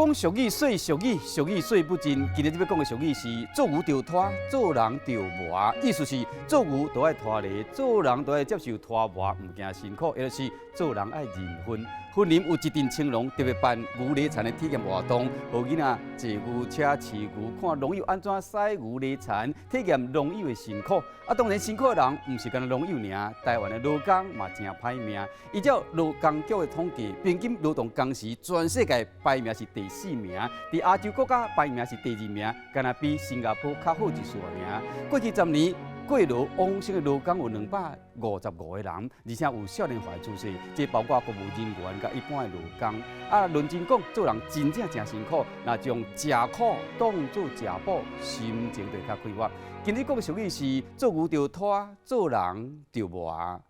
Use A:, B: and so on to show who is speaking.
A: 讲俗语说俗语，俗语说不尽。今日要讲的俗语是：做牛着拖，做人着磨。意思是做牛都爱拖犁，做人都爱接受拖磨，唔惊辛苦。也就是做人爱认分。婚林有一阵青龙，特别办牛犁田的体验活动，让囡仔坐牛车饲牛，看农友安怎驶牛犁田，体验农友的辛苦。当然辛苦的人唔是干农友尔，台湾的劳工嘛真歹命。依照劳工局的统计，平均劳动工时全世界排名是第4名，在亚洲国家排名是第2名，敢若比新加坡较好一丝尔。过去10年，过劳往生的劳工有255个人，而且有少年化的趋势，这包括公务人员甲一般的劳工。论真讲，做人真正真辛苦，若将吃苦当作吃补，心情就较快活。今日讲的俗语是：做牛着拖，做人着磨。